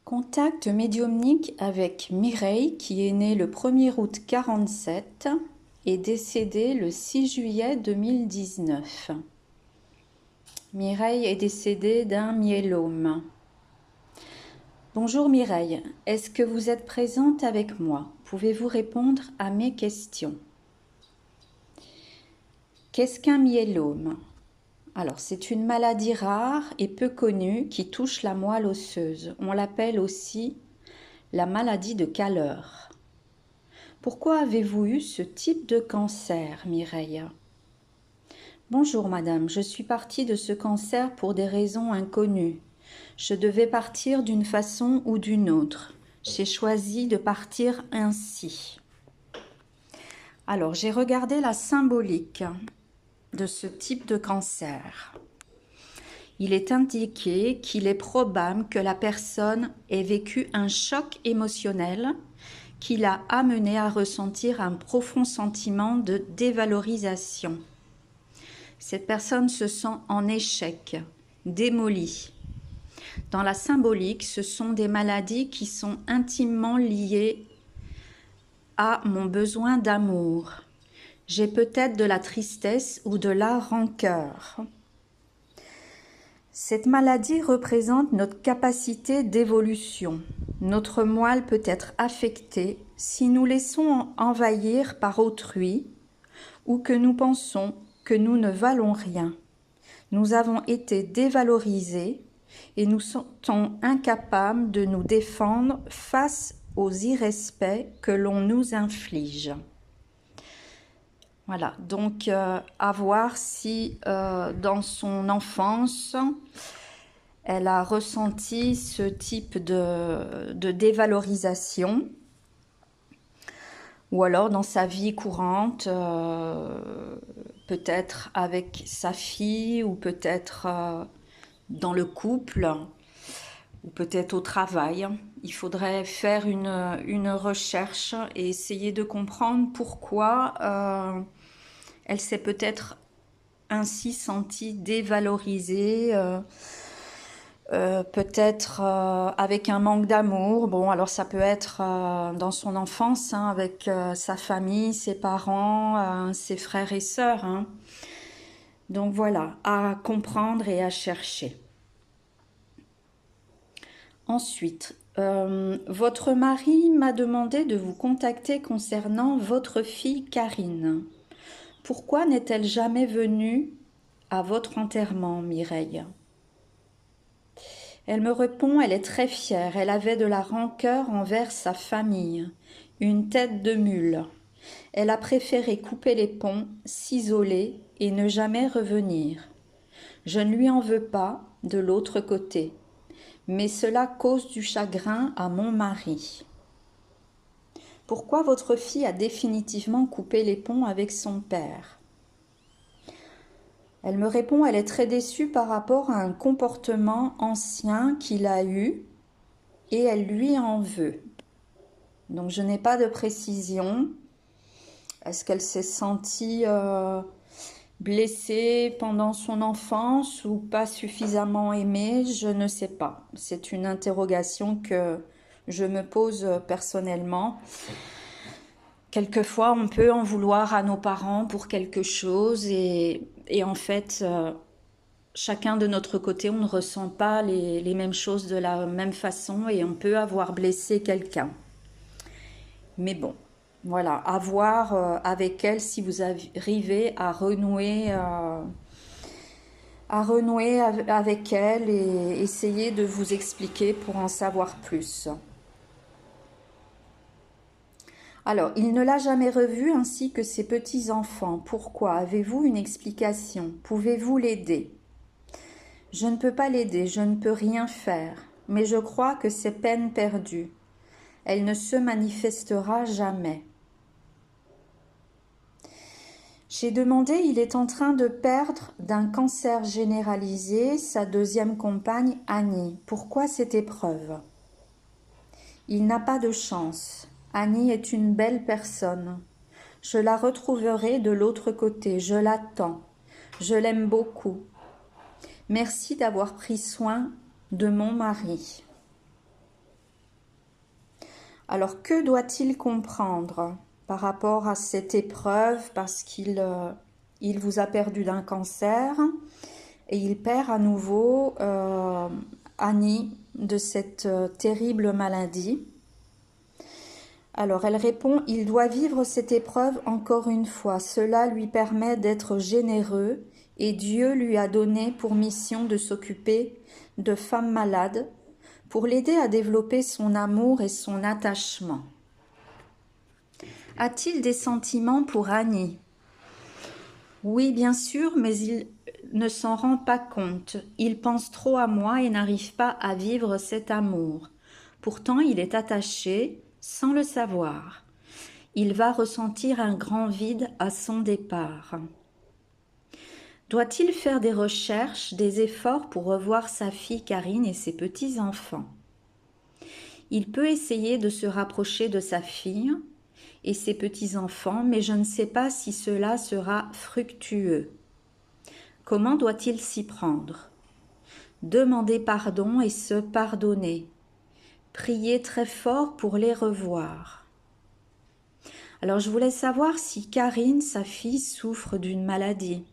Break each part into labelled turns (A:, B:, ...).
A: Contact médiumnique avec Mireille qui est née le 1er août 47 et décédée le 6 juillet 2019. Mireille est décédée d'un myélome. Bonjour Mireille, est-ce que vous êtes présente avec moi? Pouvez-vous répondre à mes questions? Qu'est-ce qu'un myélome? Alors, c'est une maladie rare et peu connue qui touche la moelle osseuse. On l'appelle aussi la maladie de Kähler. Pourquoi avez-vous eu ce type de cancer, Mireille? Bonjour madame, je suis partie de ce cancer pour des raisons inconnues. Je devais partir d'une façon ou d'une autre. J'ai choisi de partir ainsi. Alors, j'ai regardé la symbolique de ce type de cancer. Il est indiqué qu'il est probable que la personne ait vécu un choc émotionnel qui l'a amené à ressentir un profond sentiment de dévalorisation. Cette personne se sent en échec, démolie. Dans la symbolique, ce sont des maladies qui sont intimement liées à mon besoin d'amour. J'ai peut-être de la tristesse ou de la rancœur. Cette maladie représente notre capacité d'évolution. Notre moelle peut être affectée si nous laissons envahir par autrui ou que nous pensons que nous ne valons rien. Nous avons été dévalorisés et nous sentons incapables de nous défendre face aux irrespects que l'on nous inflige. Voilà, donc à voir si dans son enfance, elle a ressenti ce type de dévalorisation, ou alors dans sa vie courante, peut-être avec sa fille, ou peut-être dans le couple, ou peut-être au travail. Il faudrait faire une recherche et essayer de comprendre pourquoi elle s'est peut-être ainsi sentie dévalorisée, peut-être avec un manque d'amour. Bon, alors ça peut être dans son enfance, hein, avec sa famille, ses parents, ses frères et sœurs. Hein. Donc voilà, à comprendre et à chercher. Ensuite, votre mari m'a demandé de vous contacter concernant votre fille Karine. Pourquoi n'est-elle jamais venue à votre enterrement, Mireille? Elle me répond, elle est très fière, elle avait de la rancœur envers sa famille, une tête de mule. Elle a préféré couper les ponts, s'isoler et ne jamais revenir. Je ne lui en veux pas de l'autre côté, mais cela cause du chagrin à mon mari. Pourquoi votre fille a définitivement coupé les ponts avec son père? Elle me répond, elle est très déçue par rapport à un comportement ancien qu'il a eu et elle lui en veut. Donc je n'ai pas de précision. Est-ce qu'elle s'est sentie blessée pendant son enfance ou pas suffisamment aimée? Je ne sais pas. C'est une interrogation que je me pose personnellement. Quelquefois, on peut en vouloir à nos parents pour quelque chose et en fait, chacun de notre côté, on ne ressent pas les mêmes choses de la même façon et on peut avoir blessé quelqu'un. Mais bon, voilà, à voir avec elle si vous arrivez à renouer avec elle et essayer de vous expliquer pour en savoir plus. Alors, il ne l'a jamais revue ainsi que ses petits-enfants. Pourquoi? Avez-vous une explication? Pouvez-vous l'aider? Je ne peux pas l'aider, je ne peux rien faire, mais je crois que c'est peine perdue. Elle ne se manifestera jamais. J'ai demandé, il est en train de perdre d'un cancer généralisé sa deuxième compagne Annie. Pourquoi cette épreuve? Il n'a pas de chance. Annie est une belle personne. Je la retrouverai de l'autre côté. Je l'attends. Je l'aime beaucoup. Merci d'avoir pris soin de mon mari. Alors, que doit-il comprendre par rapport à cette épreuve? Parce qu'il vous a perdu d'un cancer et il perd à nouveau Annie de cette terrible maladie. Alors, elle répond, il doit vivre cette épreuve encore une fois. Cela lui permet d'être généreux et Dieu lui a donné pour mission de s'occuper de femmes malades pour l'aider à développer son amour et son attachement. A-t-il des sentiments pour Annie? Oui, bien sûr, mais il ne s'en rend pas compte. Il pense trop à moi et n'arrive pas à vivre cet amour. Pourtant, il est attaché sans le savoir. Il va ressentir un grand vide à son départ. Doit-il faire des recherches, des efforts pour revoir sa fille Karine et ses petits-enfants? Il peut essayer de se rapprocher de sa fille et ses petits-enfants, mais je ne sais pas si cela sera fructueux. Comment doit-il s'y prendre? Demander pardon et se pardonner. Prier très fort pour les revoir. Alors je voulais savoir si Karine, sa fille, souffre d'une maladie.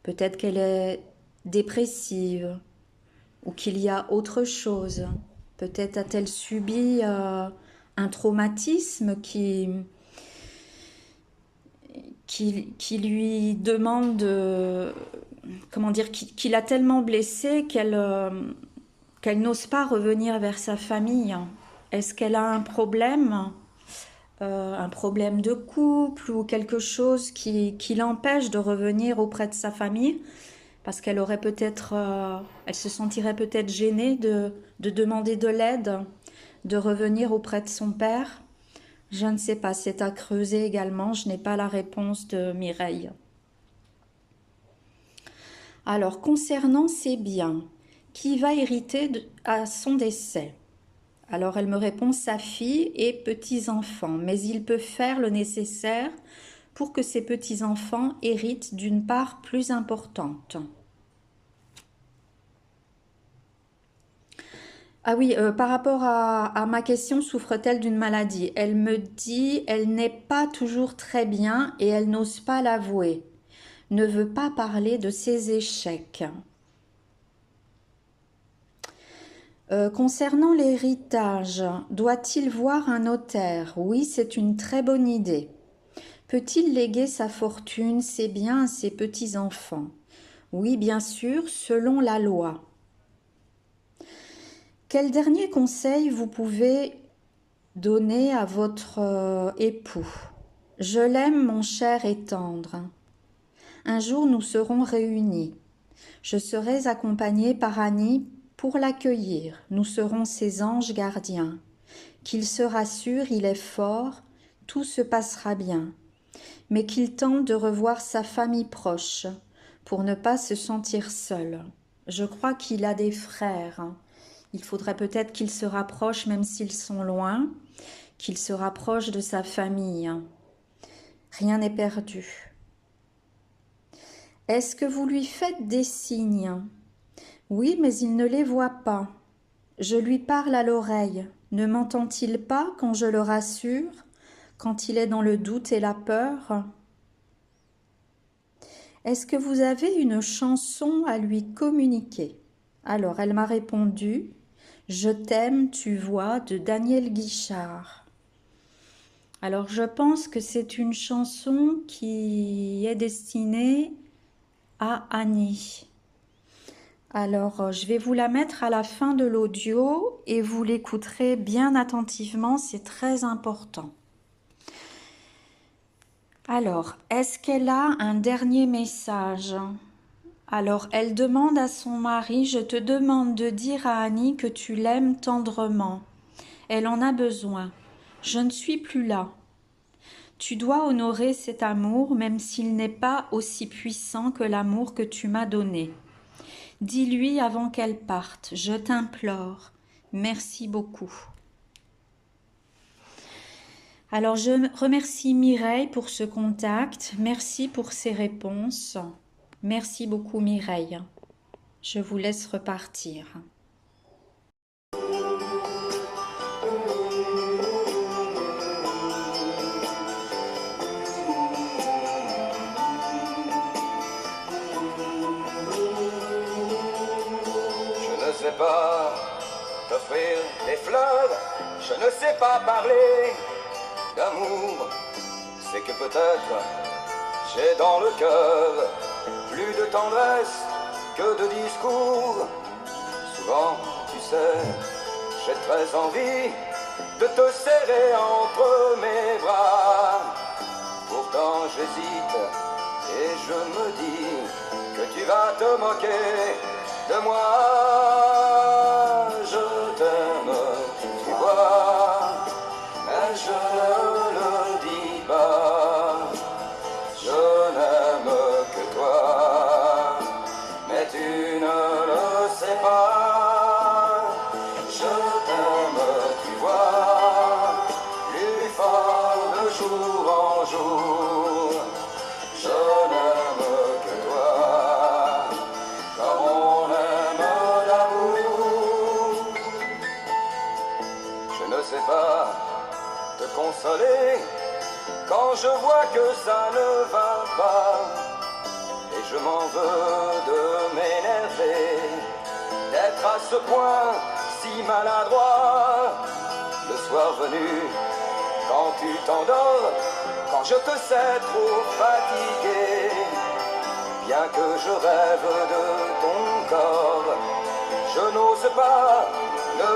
A: Peut-être qu'elle est dépressive ou qu'il y a autre chose. Peut-être a-t-elle subi un traumatisme qui lui demande, comment dire, qui l'a tellement blessée qu'elle n'ose pas revenir vers sa famille. Est-ce qu'elle a un problème de couple ou quelque chose qui l'empêche de revenir auprès de sa famille? Parce qu'elle aurait peut-être, elle se sentirait peut-être gênée de demander de l'aide, de revenir auprès de son père. Je ne sais pas, c'est à creuser également, je n'ai pas la réponse de Mireille. Alors, concernant ses biens, qui va hériter à son décès? Alors, elle me répond sa fille et petits-enfants, mais il peut faire le nécessaire pour que ses petits-enfants héritent d'une part plus importante. Ah oui, par rapport à ma question, souffre-t-elle d'une maladie? Elle me dit, elle n'est pas toujours très bien et elle n'ose pas l'avouer, ne veut pas parler de ses échecs. Concernant l'héritage, doit-il voir un notaire? Oui, c'est une très bonne idée. Peut-il léguer sa fortune, ses biens à ses petits-enfants? Oui, bien sûr, selon la loi. Quel dernier conseil vous pouvez donner à votre époux? Je l'aime, mon cher et tendre. Un jour, nous serons réunis. Je serai accompagnée par Annie pour l'accueillir. Nous serons ses anges gardiens. Qu'il se rassure, il est fort, tout se passera bien. Mais qu'il tente de revoir sa famille proche pour ne pas se sentir seul. Je crois qu'il a des frères. Il faudrait peut-être qu'il se rapproche, même s'ils sont loin, qu'il se rapproche de sa famille. Rien n'est perdu. Est-ce que vous lui faites des signes? Oui, mais il ne les voit pas. Je lui parle à l'oreille. Ne m'entend-il pas quand je le rassure, quand il est dans le doute et la peur? Est-ce que vous avez une chanson à lui communiquer? Alors, elle m'a répondu « Je t'aime, tu vois » de Daniel Guichard. Alors, je pense que c'est une chanson qui est destinée à Annie. Alors, je vais vous la mettre à la fin de l'audio et vous l'écouterez bien attentivement, c'est très important. Alors, est-ce qu'elle a un dernier message? Alors, elle demande à son mari, je te demande de dire à Annie que tu l'aimes tendrement. Elle en a besoin. Je ne suis plus là. Tu dois honorer cet amour, même s'il n'est pas aussi puissant que l'amour que tu m'as donné. Dis-lui avant qu'elle parte, je t'implore. Merci beaucoup. Alors, je remercie Mireille pour ce contact. Merci pour ses réponses. Merci beaucoup Mireille. Je vous laisse repartir.
B: construire des fleuves. Je ne sais pas parler d'amour, c'est que peut-être j'ai dans le cœur plus de tendresse que de discours. Souvent, tu sais, j'ai très envie de te serrer entre mes bras. Pourtant j'hésite et je me dis que tu vas te moquer de moi. Je t'aime, tu vois, mais je ne le dis pas. Je n'aime que toi, mais tu ne le sais pas. Je t'aime, tu vois, plus fort de jour en jour. Je n'aime que toi, comme on aime l'amour. Je ne sais pas te consoler quand je vois que ça ne va pas. Et je m'en veux de m'énerver, d'être à ce point si maladroit. Le soir venu, quand tu t'endors, quand je te sais trop fatigué, bien que je rêve de ton corps, je n'ose pas ne